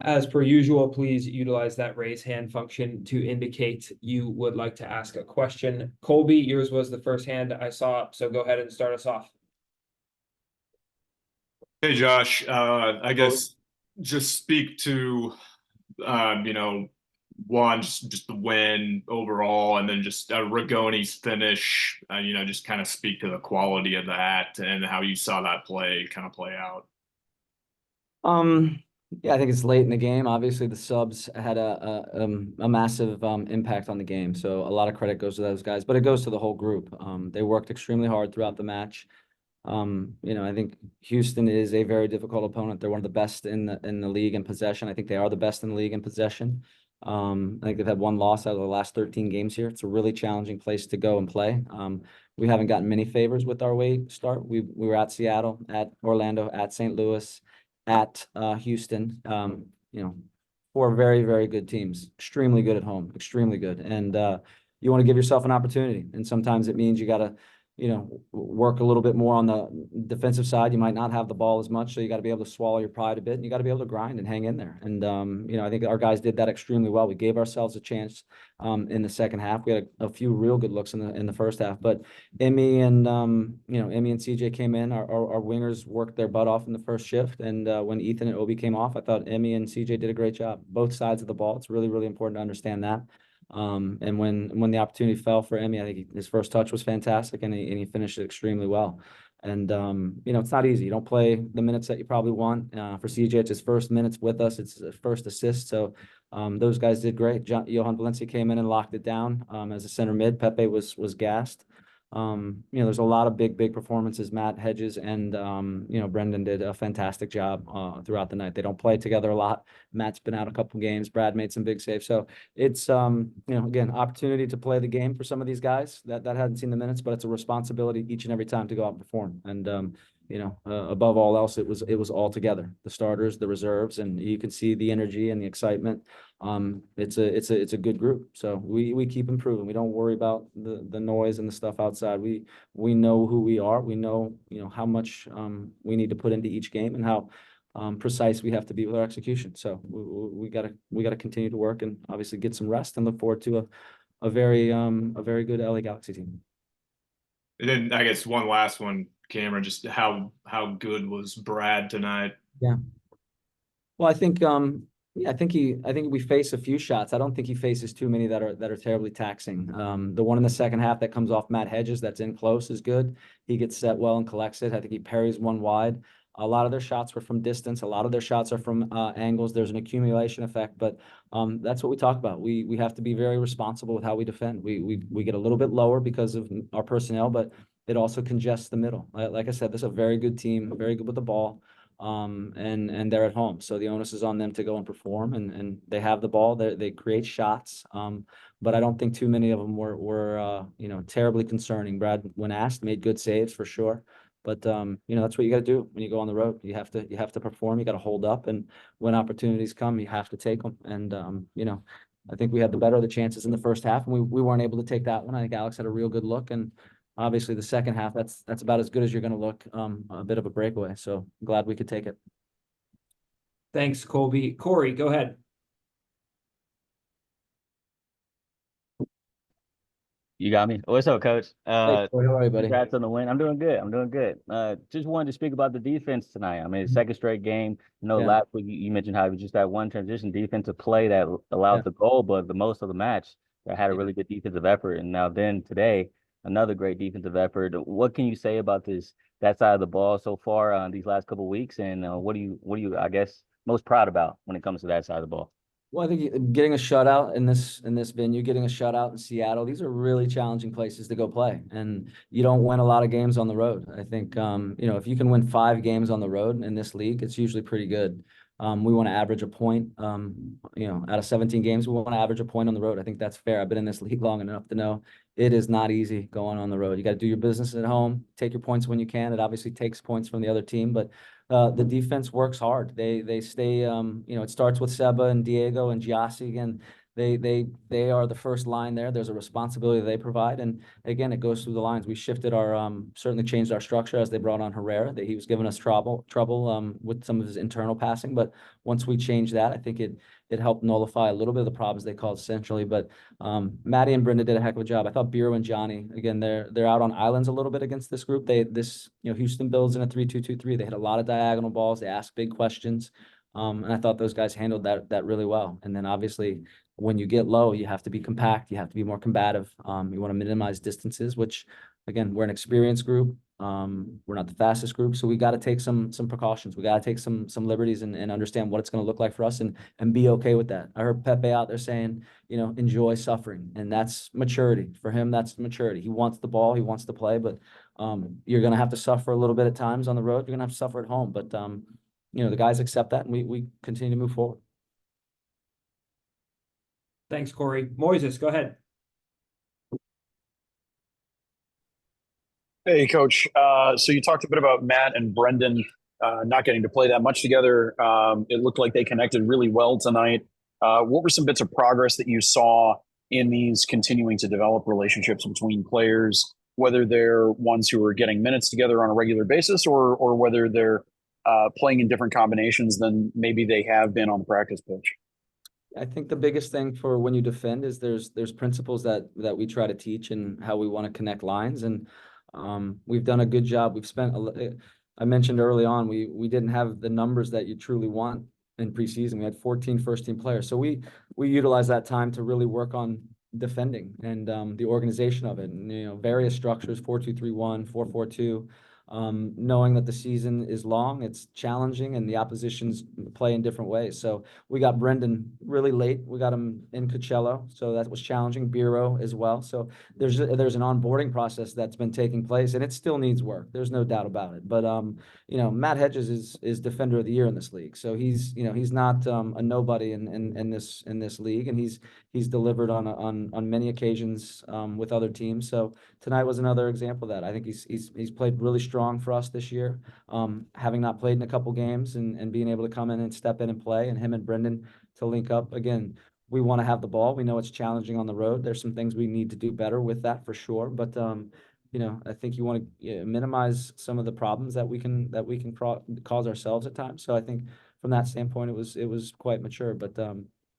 As per usual, please utilize that raise hand function to indicate you would like to ask a question. Colby, yours was the first hand I saw, so go ahead and start us off. Hey Josh, I Oh, guess just speak to one just the win overall, and then just Rigoni's finish. Just kind of speak to the quality of that and how you saw that play out. Um, yeah, I think it's late in the game. Obviously, the subs had a massive impact on the game. So a lot of credit goes to those guys, but it goes to the whole group. They worked extremely hard throughout the match. I think Houston is a very difficult opponent. They're one of the best in the league in possession. I think they are the best in the league in possession. I think they've had one loss out of the last 13 games here. It's a really challenging place to go and play. We haven't gotten many favors with our away start. We were at Seattle, at Orlando, at St. Louis, at Houston. Four very, very good teams. Extremely good at home. Extremely good. And you want to give yourself an opportunity. And sometimes it means you got to work a little bit more on the defensive side. You might not have the ball as much, so you got to be able to swallow your pride a bit, and you got to be able to grind and hang in there. And I think our guys did that extremely well. We gave ourselves a chance in the second half. We had a few real good looks in the first half, but Emmy and Emmy and CJ came in. Our wingers worked their butt off in the first shift, and when Ethan and Obi came off, I thought Emmy and CJ did a great job. Both sides of the ball. It's really, really important to understand that. And when the opportunity fell for Emmy, I think his first touch was fantastic, and he finished it extremely well. And it's not easy. You don't play the minutes that you probably want. For CJ, it's his first minutes with us. It's his first assist. So those guys did great. Johan Valencia came in and locked it down as a center mid. Pepe was gassed. There's a lot of big performances. Matt Hedges and Brendan did a fantastic job throughout the night. They don't play together a lot. Matt's been out a couple games. Brad made some big saves. So it's again, opportunity to play the game for some of these guys that hadn't seen the minutes, but it's a responsibility each and every time to go out and perform. And above all else, it was all together. The starters, the reserves, and you can see the energy and the excitement. It's a good group. So we keep improving. We don't worry about the noise and the stuff outside. We know who we are. We know how much we need to put into each game and how precise we have to be with our execution. So we gotta continue to work and obviously get some rest and look forward to a very good LA Galaxy team. And then I guess one last one, Cameron, just how good was Brad tonight? Yeah. Well, I think I think we face a few shots. I don't think he faces too many that are terribly taxing. The one in the second half that comes off Matt Hedges that's in close is good. He gets set well and collects it. I think he parries one wide. A lot of their shots were from distance. A lot of their shots are from angles. There's an accumulation effect, but that's what we talk about. We have to be very responsible with how we defend. We get a little bit lower because of our personnel, but it also congests the middle. Like I said, this is a very good team, very good with the ball. And they're at home, so the onus is on them to go and perform, and they have the ball. They create shots, but I don't think too many of them were terribly concerning. Brad, when asked, made good saves for sure, but that's what you got to do when you go on the road. You have to perform. You got to hold up, and when opportunities come, you have to take them. And I think we had the better of the chances in the first half, and we weren't able to take that one. I think Alex had a real good look, and obviously the second half, that's about as good as you're going to look. A bit of a breakaway, so I'm glad we could take it. Thanks, Colby. Corey, go ahead. You got me. What's up, coach? Hey, Corey, how are you, buddy? Congrats on the win. I'm doing good. I'm doing good. Just wanted to speak about the defense tonight. I mean, second straight game. Yeah. Last week you mentioned how it was just that one transition defensive play that allowed the goal, but the most of the match that had a really good defensive effort. And now then today, another great defensive effort. What can you say about that side of the ball so far on these last couple of weeks? And what are you I guess most proud about when it comes to that side of the ball? Well, I think getting a shutout in this venue, getting a shutout in Seattle, these are really challenging places to go play, and you don't win a lot of games on the road. I think if you can win 5 games on the road in this league, it's usually pretty good. We want to average a point. Out of 17 games, we want to average a point on the road. I think that's fair. I've been in this league long enough to know it is not easy going on the road. You got to do your business at home, take your points when you can. It obviously takes points from the other team, but the defense works hard. They stay. It starts with Seba and Diego and Giassi, and They are the first line there. There's a responsibility they provide, and again, it goes through the lines. We shifted our certainly changed our structure as they brought on Herrera. That he was giving us trouble with some of his internal passing, but once we changed that, I think it helped nullify a little bit of the problems they caused essentially. But Maddie and Brenda did a heck of a job. I thought Biro and Johnny, again, they're out on islands a little bit against this group. Houston builds in a 3-2-2-3. They hit a lot of diagonal balls. They asked big questions. And I thought those guys handled that really well. And then obviously when you get low, you have to be compact, you have to be more combative. You want to minimize distances, which again, we're an experienced group. We're not the fastest group, so we got to take some precautions. We got to take some liberties and understand what it's going to look like for us and be okay with that. I heard Pepe out there saying, enjoy suffering, and that's maturity for him. That's maturity. He wants the ball, he wants to play, but you're going to have to suffer a little bit at times on the road. You're going to have to suffer at home, but the guys accept that, and we continue to move forward. Thanks, Corey. Moises, go ahead. Hey, Coach. So you talked a bit about Matt and Brendan not getting to play that much together. It looked like they connected really well tonight. What were some bits of progress that you saw in these continuing to develop relationships between players, whether they're ones who are getting minutes together on a regular basis or whether they're playing in different combinations than maybe they have been on the practice pitch? I think the biggest thing for when you defend is there's principles that we try to teach and how we want to connect lines, and we've done a good job. We've spent I mentioned early on we didn't have the numbers that you truly want in preseason. We had 14 first-team players, so we utilized that time to really work on defending and the organization of it, and various structures, 4-2-3-1, 4-4-2. Knowing that the season is long, it's challenging, and the oppositions play in different ways. So we got Brendan really late. We got him in Coachella, so that was challenging. Biro as well. So there's an onboarding process that's been taking place, and it still needs work. There's no doubt about it. But Matt Hedges is Defender of the Year in this league, so he's not a nobody in this league, and he's delivered on many occasions with other teams. So tonight was another example of that. I think he's played really strong for us this year, having not played in a couple games and being able to come in and step in and play, and him and Brendan to link up. Again, we want to have the ball. We know it's challenging on the road. There's some things we need to do better with that for sure. But I think you want to minimize some of the problems that we can cause ourselves at times. So I think from that standpoint, it was quite mature. But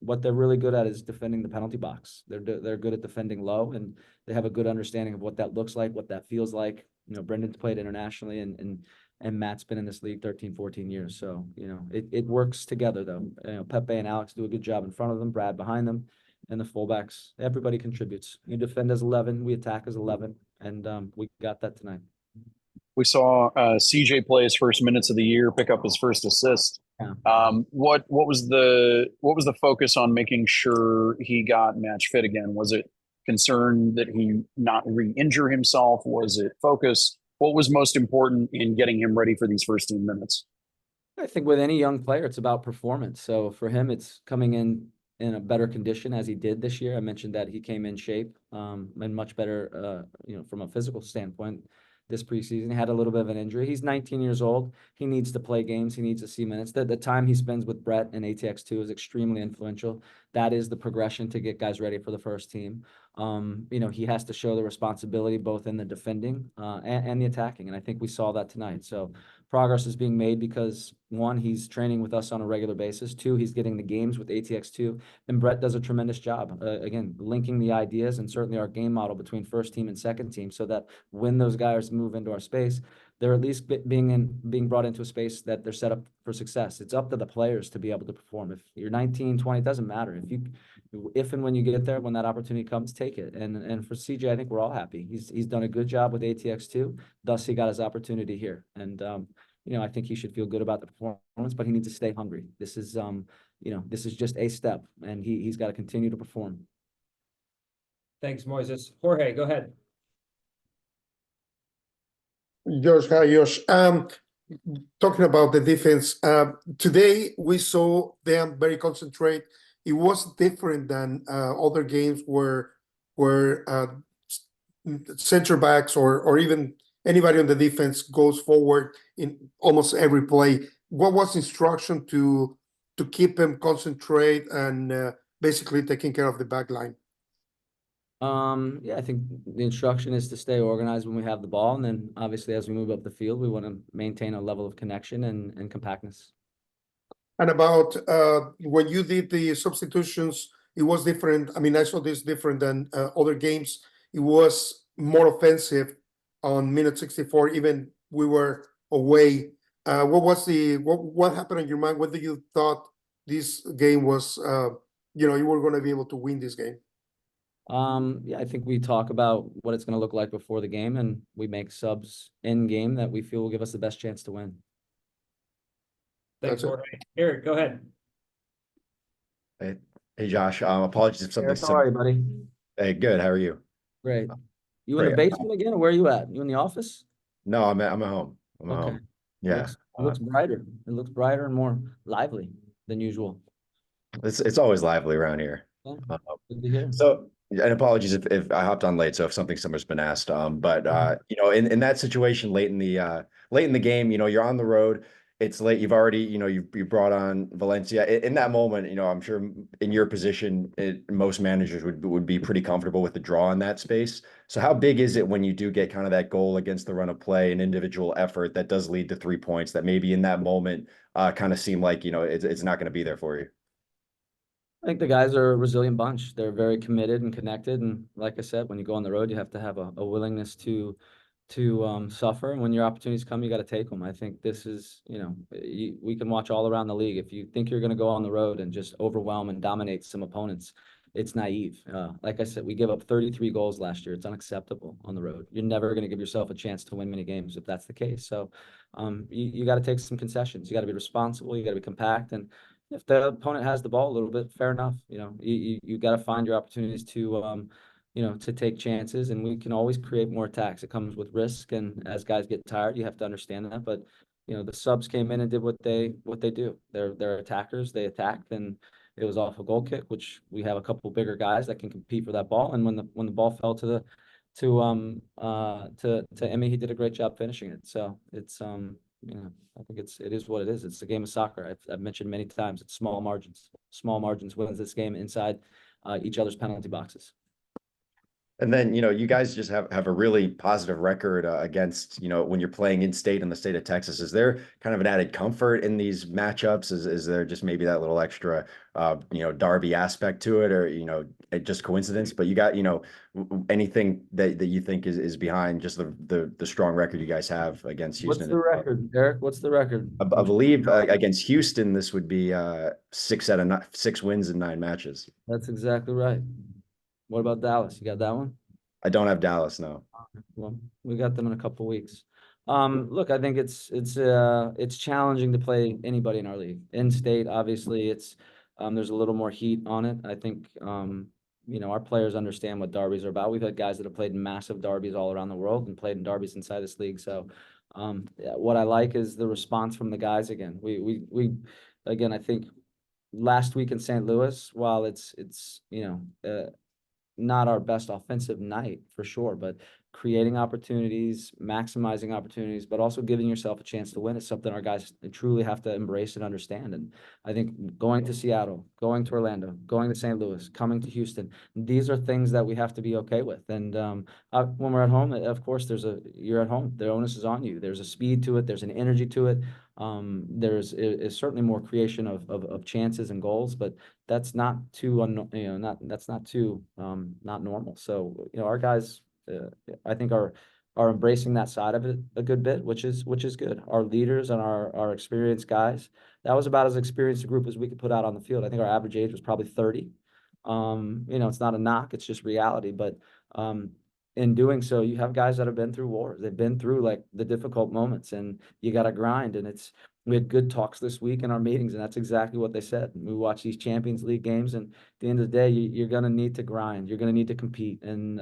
what they're really good at is defending the penalty box. They're good at defending low, and they have a good understanding of what that looks like, what that feels like. Brendan's played internationally, and Matt's been in this league 13, 14 years. So, it works together though. Pepe and Alex do a good job in front of them, Brad behind them, and the fullbacks. Everybody contributes. You defend as 11, we attack as 11, and we got that tonight. We saw CJ play his first minutes of the year, pick up his first assist. Yeah. What was the focus on making sure he got match fit again? Was it concern that he not re-injure himself? Was it focus? What was most important in getting him ready for these first team minutes? I think with any young player, it's about performance. So for him, it's coming in a better condition as he did this year. I mentioned that he came in shape and much better, from a physical standpoint. This preseason, he had a little bit of an injury. He's 19 years old. He needs to play games. He needs to see minutes. The time he spends with Brett and ATX2 is extremely influential. That is the progression to get guys ready for the first team. He has to show the responsibility both in the defending and the attacking, and I think we saw that tonight. So progress is being made because, one, he's training with us on a regular basis. Two, he's getting the games with ATX2, and Brett does a tremendous job, again, linking the ideas and certainly our game model between first team and second team, so that when those guys move into our space, they're at least being brought into a space that they're set up for success. It's up to the players to be able to perform. If you're 19, 20, it doesn't matter. If and when you get there, when that opportunity comes, take it. And for CJ, I think we're all happy. He's done a good job with ATX2. Thus, he got his opportunity here. And I think he should feel good about the performance, but he needs to stay hungry. This is just a step, and he's got to continue to perform. Thanks, Moises. Jorge, go ahead. Josh, hi, Josh. Talking about the defense, today we saw them very concentrated. It was different than other games where center backs or even anybody on the defense goes forward in almost every play. What was instruction to keep them concentrate and basically taking care of the back line? Yeah, I think the instruction is to stay organized when we have the ball, and then obviously as we move up the field, we want to maintain a level of connection and compactness. And about when you did the substitutions, it was different. I mean, I saw this different than other games. It was more offensive on minute 64, even we were away. What happened in your mind? What did you thought this game was? You were going to be able to win this game. Yeah, I think we talk about what it's going to look like before the game, and we make subs in game that we feel will give us the best chance to win. Thanks, That's it. Jorge. Eric, go ahead. Hey Josh, apologies if something Eric, how are you, buddy? Hey, good. How are you? Great. You in the Great. basement again, or where are you at? You in the office? No, I'm at home. I'm at Okay. home. Yeah. It looks brighter. It looks brighter and more lively than usual. It's always lively around here. Yeah, Uh, good to hear. So, and apologies if I hopped on late. So if something similar's been asked, but in that situation late in the game, you're on the road. It's late. You've already, you brought on Valencia. In that moment, I'm sure in your position, most managers would be pretty comfortable with the draw in that space. So how big is it when you do get kind of that goal against the run of play, an individual effort that does lead to 3 points that maybe in that moment kind of seem like it's not going to be there for you? I think the guys are a resilient bunch. They're very committed and connected. And like I said, when you go on the road, you have to have a willingness to suffer. And when your opportunities come, you got to take them. I think this is, we can watch all around the league. If you think you're going to go on the road and just overwhelm and dominate some opponents, it's naive. Like I said, we give up 33 goals last year. It's unacceptable on the road. You're never going to give yourself a chance to win many games if that's the case. So you got to take some concessions. You got to be responsible. You got to be compact. And if the opponent has the ball a little bit, fair enough. You got to find your opportunities to to take chances, and we can always create more attacks. It comes with risk, and as guys get tired, you have to understand that. But the subs came in and did what they do. They're attackers. They attacked, and it was off a goal kick, which we have a couple bigger guys that can compete for that ball. And when the ball fell to Emmy, he did a great job finishing it. So it's I think it is what it is. It's a game of soccer. I've mentioned many times. It's small margins. Small margins wins this game inside each other's penalty boxes. And then, you guys just have a really positive record against, when you're playing in state in the state of Texas. Is there kind of an added comfort in these matchups? Is there just maybe that little extra, derby aspect to it, or, just coincidence? But you got, anything that you think is behind just the strong record you guys have against Houston? What's the record, Eric? What's the record? I believe against Houston, this would be 6 wins in 9 matches. That's exactly right. What about Dallas? You got that one? I don't have Dallas, no. Well, we got them in a couple weeks. Look, I think it's challenging to play anybody in our league. In state, obviously, there's a little more heat on it. I think our players understand what derbies are about. We've had guys that have played in massive derbies all around the world and played in derbies inside this league. So, what I like is the response from the guys again. We again, I think last week in St. Louis, while it's not our best offensive night for sure, but creating opportunities, maximizing opportunities, but also giving yourself a chance to win is something our guys truly have to embrace and understand. And I think going to Seattle, going to Orlando, going to St. Louis, coming to Houston, these are things that we have to be okay with. And when we're at home, of course, you're at home. The onus is on you. There's a speed to it. There's an energy to it. There's is certainly more creation of chances and goals, but that's not too not normal. So our guys I think are embracing that side of it a good bit, which is good. Our leaders and our experienced guys, that was about as experienced a group as we could put out on the field. I think our average age was probably 30. It's not a knock, it's just reality. But in doing so, you have guys that have been through wars. They've been through like the difficult moments, and you got to grind. And we had good talks this week in our meetings, and that's exactly what they said. We watch these Champions League games, and at the end of the day, you're going to need to grind. You're going to need to compete. And,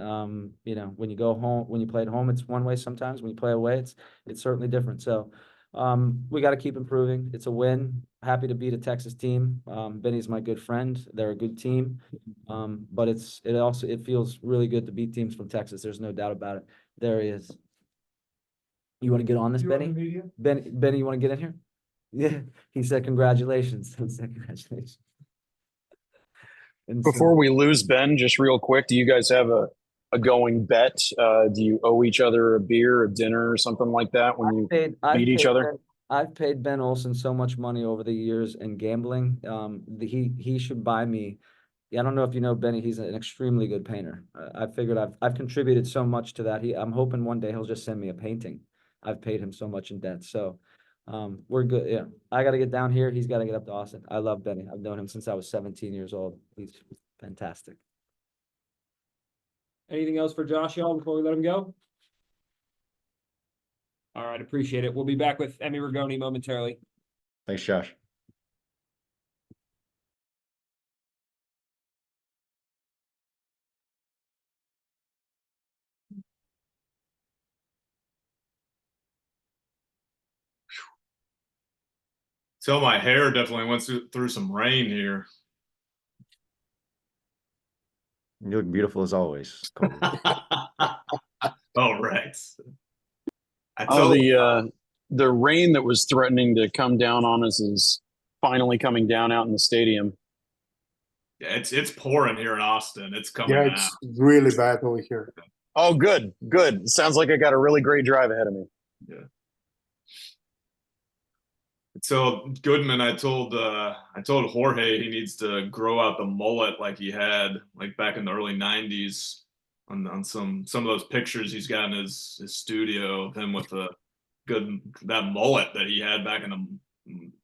when you go home, when you play at home, it's one way sometimes. When you play away, it's certainly different. So we got to keep improving. It's a win. Happy to beat a Texas team. Benny's my good friend. They're a good team. But it feels really good to beat teams from Texas. There's no doubt about it. There he is. You want to get on this, Benny? Benny, you want to get in here? Yeah, he said congratulations. He said congratulations. Before we lose Ben, just real quick, do you guys have a going bet? Do you owe each other a beer, a dinner, or something like that when you beat each other? I've paid Ben Olsen so much money over the years in gambling. He should buy me. Yeah, I don't know if you know Benny. He's an extremely good painter. I figured I've contributed so much to that. I'm hoping one day he'll just send me a painting. I've paid him so much in debt. So, we're good. Yeah, I got to get down here. He's got to get up to Austin. I love Benny. I've known him since I was 17 years old. He's fantastic. Anything else for Josh, y'all, before we let him go? All right, appreciate it. We'll be back with Emmy Rigoni momentarily. Thanks, Josh. So my hair definitely went through some rain here. You look beautiful as always, Colby. All right. The rain that was threatening to come down on us is finally coming down out in the stadium. Yeah, it's pouring here in Austin. It's coming Yeah, down. it's really bad over here. Oh, good. Sounds like I got a really great drive ahead of me. Yeah. So Goodman, I told Jorge he needs to grow out the mullet like he had like back in the early '90s on some of those pictures he's got in his studio of him with that mullet that he had back in the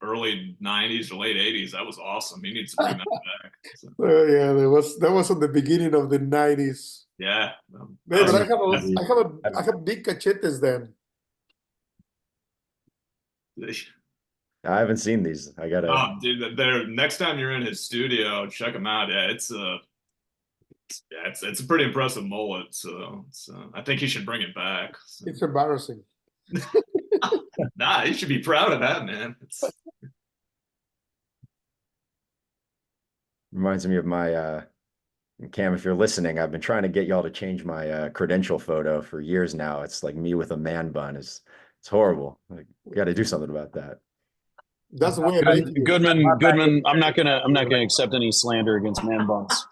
early '90s or late '80s. That was awesome. He needs to bring that back. So, Yeah, that was on the beginning of the 90s. yeah. Man, but I have big cachetes then. I haven't seen these. I gotta. Dude, next time you're in his studio, check him out. Yeah, it's a pretty impressive mullet. So I think he should bring it back. So. It's embarrassing. Nah, he should be proud of that, man. Reminds me of my Cam, if you're listening, I've been trying to get y'all to change my credential photo for years now. It's like me with a man bun. It's horrible. Like, we got to do something about that. That's the way I make it. Goodman. I'm not gonna accept any slander against man buns.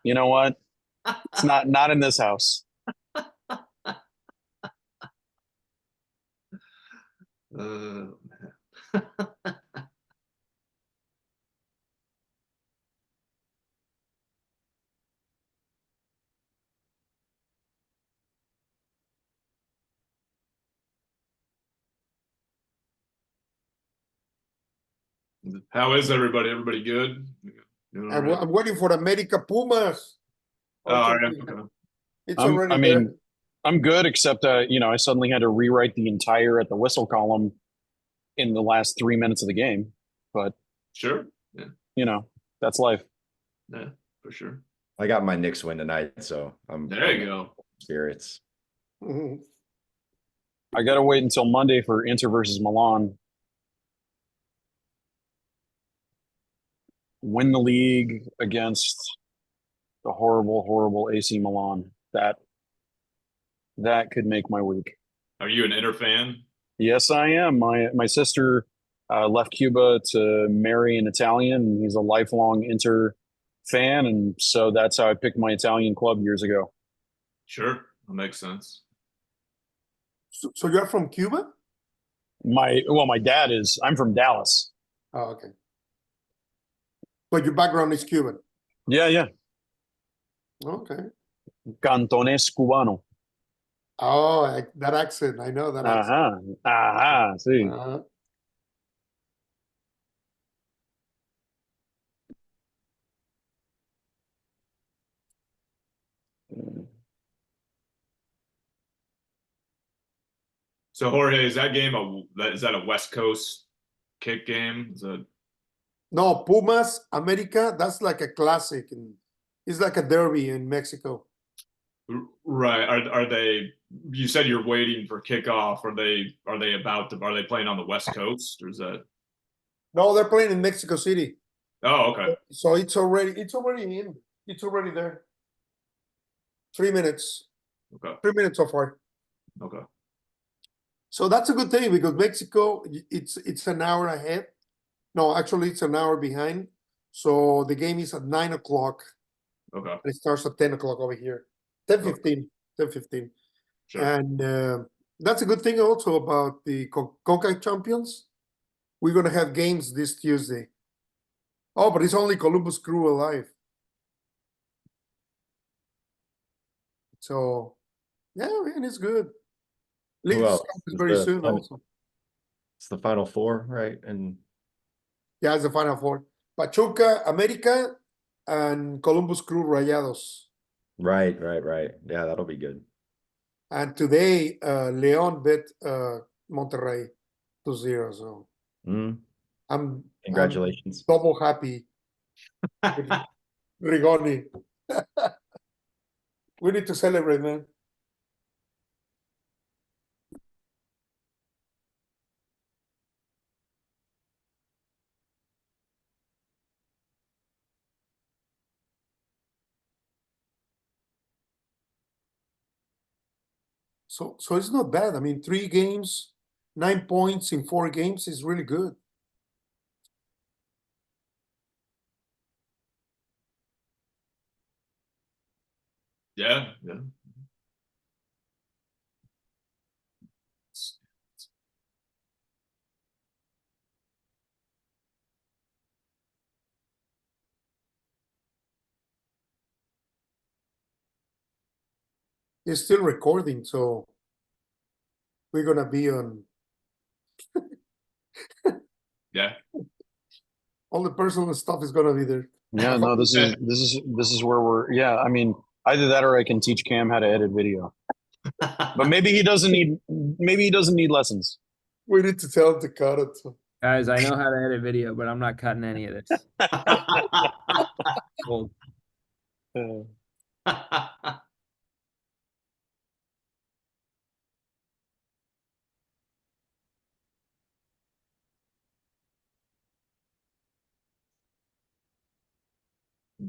You know what? It's not in this house. How is everybody? Everybody good? I'm waiting for America Pumas. Oh, all right. Okay. It's already there. I'm good, except I suddenly had to rewrite the entire at the whistle column in the last 3 minutes of the game. But sure, yeah, that's life. Yeah, for sure. I got my Knicks win tonight, so there you go. Spirits. Mhm. I got to wait until Monday for Inter versus Milan. Win the league against the horrible, horrible AC Milan. That could make my week. Are you an Inter fan? Yes, I am. My sister left Cuba to marry an Italian, and he's a lifelong Inter fan, and so that's how I picked my Italian club years ago. Sure, that makes sense. So you're from Cuba? My dad is. I'm from Dallas. Oh, okay. But your background is Cuban. Yeah. Okay. Cantonés cubano. Oh, that accent. I know that accent. Sí. So Jorge, is that game is that a West Coast kick game? No, Pumas America. That's like a classic, and it's like a derby in Mexico. Right? Are they? You said you're waiting for kickoff. Are they playing on the West Coast, or is that? No, they're playing in Mexico City. Oh, okay. So it's already in. It's already there. 3 minutes. Okay. 3 minutes so far. Okay. So that's a good thing because Mexico, it's an hour ahead. No, actually, it's an hour behind. So the game is at 9 o'clock. Okay. It starts at 10 o'clock over here. 10:15. 10:15. Sure. And that's a good thing also about the CONCACAF Champions. We're gonna have games this Tuesday. Oh, but it's only Columbus Crew alive. So yeah, man, it's good. League Who else? starts Is very the soon final- also. It's the final four, right? And Yeah, it's the Final Four. Pachuca, America, and Columbus Crew Rayados. right. Yeah, that'll be good. And today, Leon bet Monterrey 2-0. So Mm, I'm congratulations. double happy with Rigoni. We need to celebrate, man. So it's not bad. I mean, 3 games, 9 points in 4 games is really good. Yeah. It's still recording, so we're gonna be on Yeah. all the personal stuff is gonna be there. Yeah, no, this is where we're. Yeah, I mean, either that or I can teach Cam how to edit video. But maybe he doesn't need lessons. We need to tell him to cut it. So. Guys, I know how to edit video, but I'm not cutting any of this. Cool.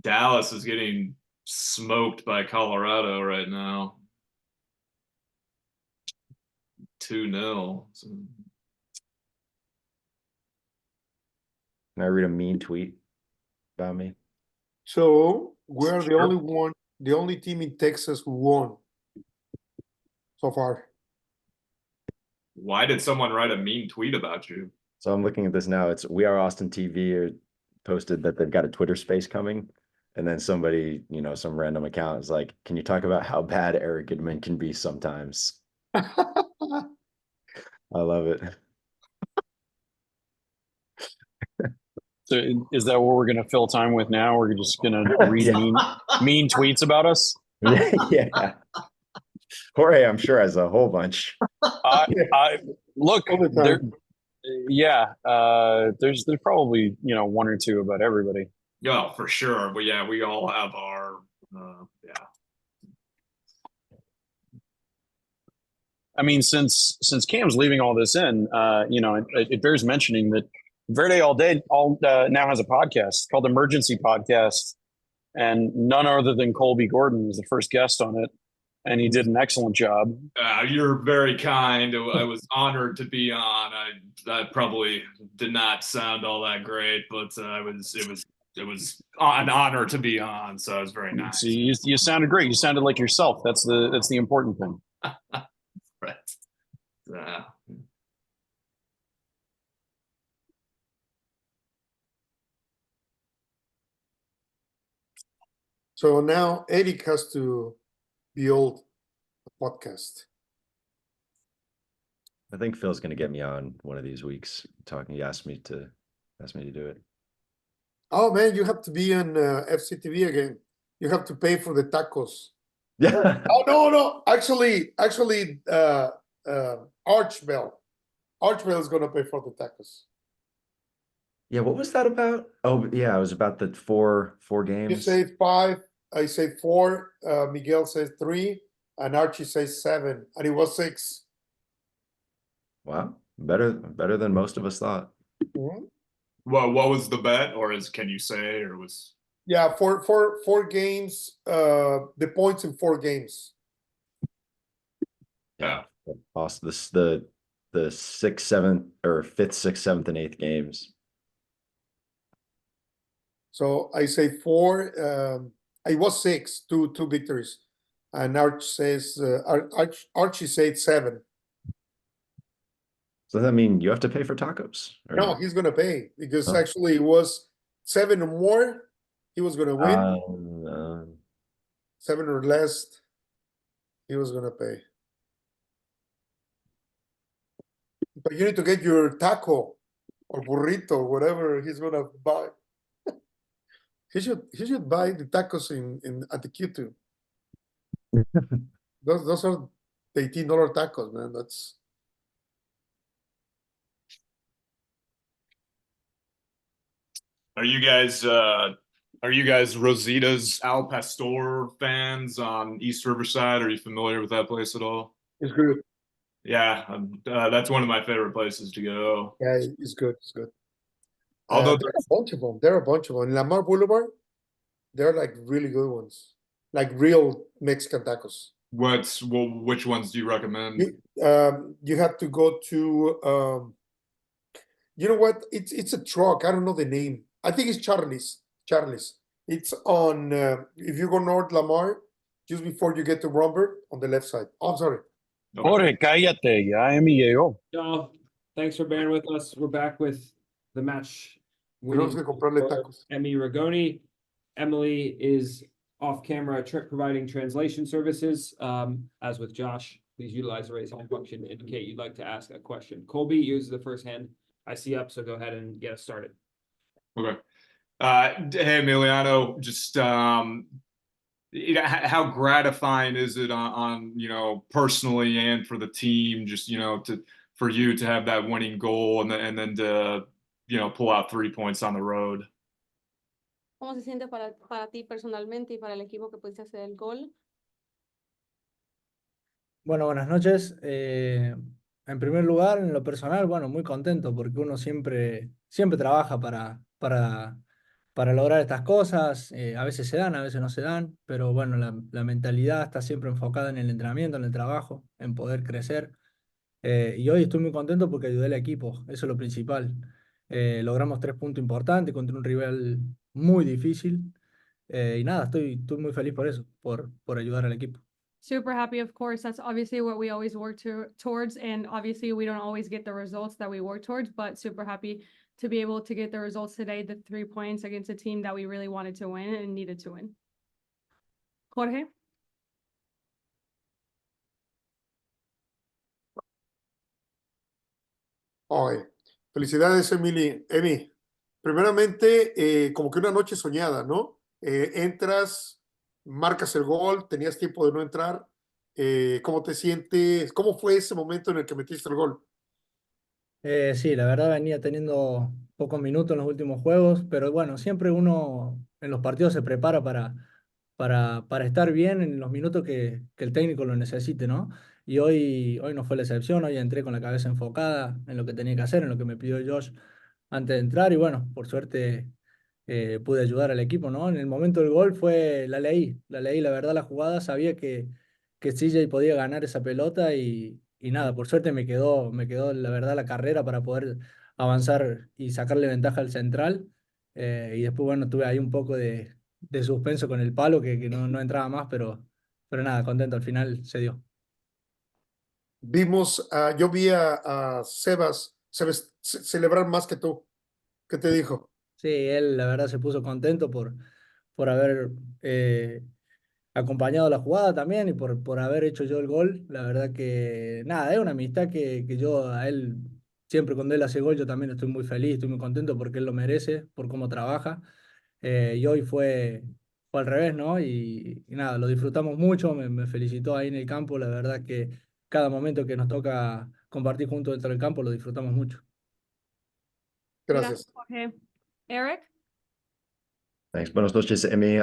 Dallas is getting smoked by Colorado right now. 2-0. So, Can I read a mean tweet about me? So we're the Sure. the only team in Texas who won so far. why did someone write a mean tweet about you? So I'm looking at this now. It's We Are Austin TV or posted that they've got a Twitter space coming. And then somebody, some random account is like, can you talk about how bad Eric Goodman can be sometimes? I love it. So is that what we're going to fill time with now? We're just going to read Yeah. mean tweets about us? Yeah. Jorge, I'm sure, has a whole bunch. I look All the there. time. Yeah, there's probably 1 or 2 about everybody. Yeah, for sure. But yeah, we all have our yeah. I mean, since Cam's leaving all this in, it bears mentioning that Verde now has a podcast called Emergency Podcast, and none other than Colby Gordon was the first guest on it, and he did an excellent job. You're very kind. I was honored to be on. I probably did not sound all that great, but it was an honor to be on. So it was very nice. So you sounded great. You sounded like yourself. That's the important thing. Right. Yeah. So now Eric has to build a podcast. I think Phil's going to get me on one of these weeks talking. He asked me to do it. Oh man, you have to be on FCTV again. You have to pay for the tacos. Yeah. Oh no. Actually, Archbell is gonna pay for the tacos. Yeah, what was that about? Oh, yeah, it was about the four You games. say 5, I say 4, Miguel says 3, and Archie says 7, and it was 6. Wow, better than most of us thought. Mhm. Well, what was the bet, or can you say, or was? Yeah, four games. The points in 4 games. Yeah. Awesome. This the 6th, 7th, or 5th, 6th, 7th, and 8th games. So I say 4. I was 6, two victories, and Archie said 7. So does that mean you have to pay for tacos? Or No, he's gonna pay because Oh. actually it was 7 or more. He was gonna win. Uh, 7 or less, he was gonna pay. But you need to get your taco or burrito, whatever he's gonna buy. He should buy the tacos in at the Q2. Those are the $18 tacos, man. That's Are you guys Rosita's Al Pastor fans on East Riverside? Are you familiar with that place at all? it's good. Yeah, that's one of my favorite places to go. Yeah, it's good. It's good. Although There are a bunch of them. There are a bunch of them. In Lamar Boulevard, they're like really good ones, like real Mexican tacos. which ones do you recommend? You have to go to you know what? It's a truck. I don't know the name. I think it's Charlie's. Charlie's. It's on if you go North Lamar, just before you get to Rumbert on the left side. Oh, I'm sorry. Okay. Jorge, cállate, ya me llegó. No, thanks for bearing with us. We're back with the match. Tenemos que comprarle tacos. Emmy Ragoni. Emily is off camera providing translation services. As with Josh, please utilize the raise hand function to indicate you'd like to ask a question. Colby uses the first hand I see up, so go ahead and get us started. Okay. Hey, Emiliano, just how gratifying is it on personally and for the team, just for you to have that winning goal and then to pull out 3 points on the road? ¿Cómo se siente para ti personalmente y para el equipo que pudiste hacer el gol? Bueno, buenas noches. En primer lugar, en lo personal, bueno, muy contento porque uno siempre trabaja para lograr estas cosas. A veces se dan, a veces no se dan, pero bueno, la mentalidad está siempre enfocada en el entrenamiento, en el trabajo, en poder crecer. Y hoy estoy muy contento porque ayudé al equipo, eso es lo principal. Logramos 3 puntos importantes contra un rival muy difícil. Y nada, estoy muy feliz por eso, por ayudar al equipo. Super happy, of course. That's obviously what we always work towards, and obviously we don't always get the results that we work towards, but super happy to be able to get the results today, the 3 points against a team that we really wanted to win and needed to win. Jorge? Ay, felicidades, Emi. Primeramente, como que una noche soñada, ¿no? Entras, marcas el gol, tenías tiempo de no entrar. ¿Cómo te sientes? ¿Cómo fue ese momento en el que metiste el gol? Sí, la verdad venía teniendo pocos minutos en los últimos juegos, pero bueno, siempre uno en los partidos se prepara para estar bien en los minutos que el técnico lo necesite, ¿no? Y hoy no fue la excepción, hoy entré con la cabeza enfocada en lo que tenía que hacer, en lo que me pidió Josh antes de entrar y bueno, por suerte pude ayudar al equipo, ¿no? En el momento del gol la verdad la jugada, sabía que CJ podía ganar esa pelota y nada, por suerte me quedó la verdad la carrera para poder avanzar y sacarle ventaja al central. Y después, bueno, tuve ahí un poco de suspenso con el palo que no entraba más, pero nada, contento, al final se dio. Yo vi a Sebas celebrar más que tú. ¿Qué te dijo? Sí, él la verdad se puso contento por haber acompañado la jugada también y por haber hecho yo el gol. La verdad que nada, es una amistad que yo a él, siempre cuando él hace gol, yo también estoy muy feliz, estoy muy contento porque él lo merece, por cómo trabaja. Y hoy fue al revés, ¿no? Y nada, lo disfrutamos mucho, me felicitó ahí en el campo. La verdad que cada momento que nos toca compartir juntos dentro del campo lo disfrutamos mucho. Gracias. Jorge. Eric? Thanks. Buenas noches, Emmy.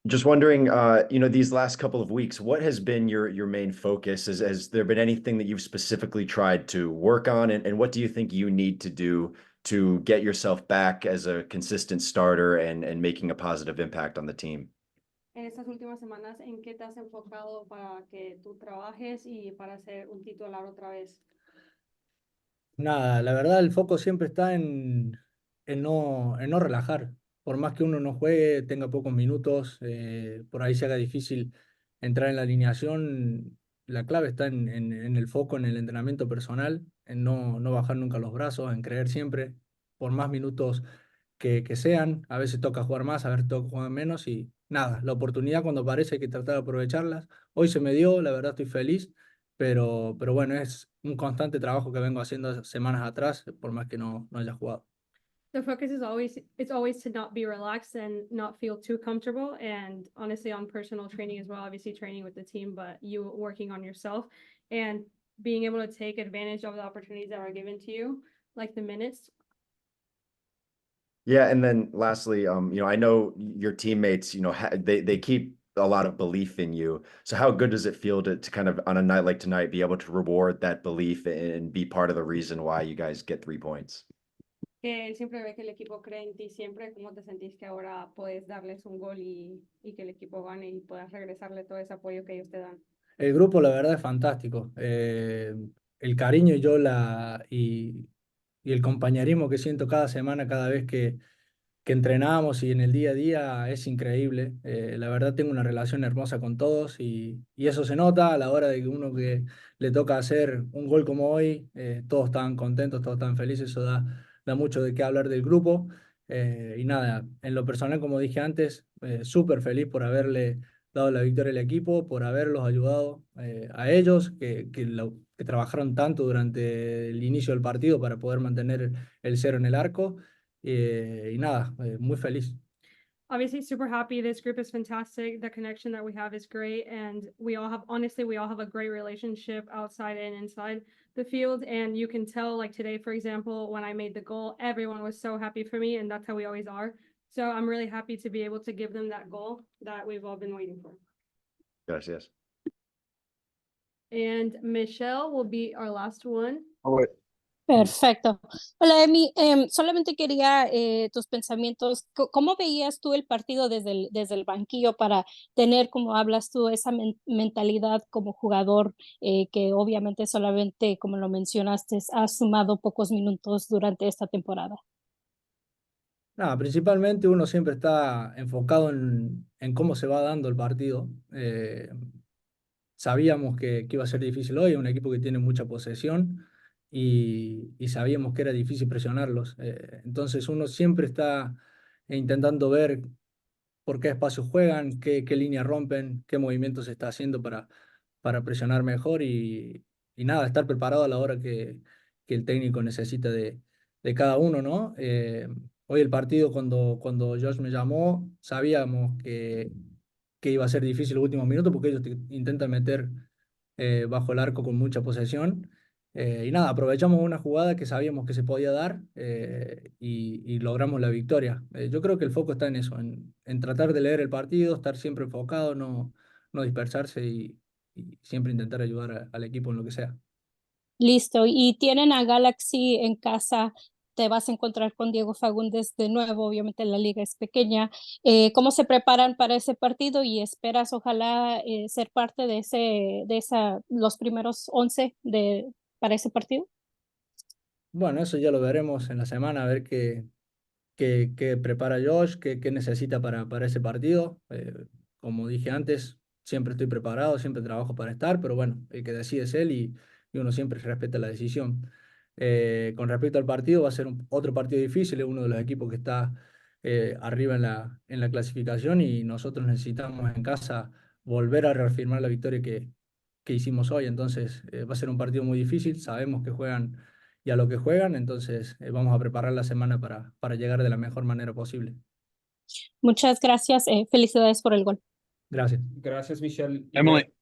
Just wondering, these last couple of weeks, what has been your main focus? Has there been anything that you've specifically tried to work on, and what do you think you need to do to get yourself back as a consistent starter and making a positive impact on the team? En estas últimas semanas, ¿en qué te has enfocado para que tú trabajes y para ser un titular otra vez? Nada, la verdad el foco siempre está en no relajar. por más que uno no juegue, tenga pocos minutos, por ahí se haga difícil entrar en la alineación, la clave está en el foco, en el entrenamiento personal, en no bajar nunca los brazos, en creer siempre, por más minutos que sean, a veces toca jugar más, a veces toca jugar menos y nada, la oportunidad cuando aparece hay que tratar de aprovecharlas. Hoy se me dio, la verdad estoy feliz, pero bueno, es un constante trabajo que vengo haciendo semanas atrás, por más que no haya jugado. The focus is always to not be relaxed and not feel too comfortable. And honestly, on personal training as well, obviously training with the team, but you working on yourself and being able to take advantage of the opportunities that are given to you, like the minutes. Yeah, and then lastly, I know your teammates, they keep a lot of belief in you. So how good does it feel to kind of on a night like tonight be able to reward that belief and be part of the reason why you guys get 3 points? Que él siempre ve que el equipo cree en ti siempre. ¿Cómo te sentís que ahora puedes darles un gol y que el equipo gane y puedas regresarle todo ese apoyo que ellos te dan? El grupo, la verdad, es fantástico. El cariño y el compañerismo que siento cada semana, cada vez que entrenamos y en el día a día es increíble. La verdad tengo una relación hermosa con todos y eso se nota a la hora de que uno que le toca hacer un gol como hoy, todos están contentos, todos están felices, eso da mucho de qué hablar del grupo. Y nada, en lo personal, como dije antes, súper feliz por haberle dado la victoria al equipo, por haberlos ayudado a ellos, que trabajaron tanto durante el inicio del partido para poder mantener el cero en el arco. Y nada, muy feliz. Obviously super happy. This group is fantastic. The connection that we have is great. And we all have a great relationship outside and inside the field. And you can tell, like today, for example, when I made the goal, everyone was so happy for me. And that's how we always are. So I'm really happy to be able to give them that goal that we've all been waiting for. Yes. And Michelle will be our last one. Oh, wait. Perfecto. Hola, Emi. Solamente quería tus pensamientos. ¿Cómo veías tú el partido desde el banquillo para tener, como hablas tú, esa mentalidad como jugador que obviamente solamente, como lo mencionaste, has sumado pocos minutos durante esta temporada? Nada, principalmente uno siempre está enfocado en cómo se va dando el partido. Sabíamos que iba a ser difícil hoy, un equipo que tiene mucha posesión y sabíamos que era difícil presionarlos. Entonces uno siempre está intentando ver por qué espacios juegan, qué línea rompen, qué movimientos se está haciendo para presionar mejor y nada, estar preparado a la hora que el técnico necesita de cada uno, ¿no? Hoy el partido, cuando Josh me llamó, sabíamos que iba a ser difícil los últimos minutos porque ellos intentan meter bajo el arco con mucha posesión. Y nada, aprovechamos una jugada que sabíamos que se podía dar y logramos la victoria. Yo creo que el foco está en eso, en tratar de leer el partido, estar siempre enfocado, no dispersarse y siempre intentar ayudar al equipo en lo que sea. Listo. Y tienen a Galaxy en casa. Te vas a encontrar con Diego Fagundes de nuevo. Obviamente la liga es pequeña. ¿Cómo se preparan para ese partido y esperas ojalá ser parte de los primeros 11 para ese partido? Bueno, eso ya lo veremos en la semana, a ver qué prepara Josh, qué necesita para ese partido. Como dije antes, siempre estoy preparado, siempre trabajo para estar, pero bueno, el que decide es él y uno siempre respeta la decisión. Con respecto al partido, va a ser otro partido difícil, es uno de los equipos que está arriba en la clasificación y nosotros necesitamos en casa volver a reafirmar la victoria que hicimos hoy. Entonces, va a ser un partido muy difícil, sabemos que juegan y a lo que juegan, entonces vamos a preparar la semana para llegar de la mejor manera posible. Muchas gracias. Felicidades por el gol. Gracias. Gracias, Michelle. Emily,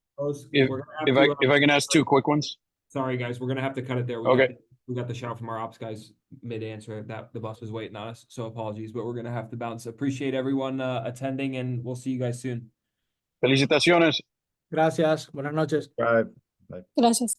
if, We're gonna have if I can ask two quick ones. Sorry, guys, we're gonna have to cut it there. Okay. We got the shout from our ops guys mid-answer that the bus was waiting on us, so apologies, but we're gonna have to bounce. Appreciate everyone attending, and we'll see you guys soon. Felicitaciones. Gracias. Buenas noches. Bye. Gracias.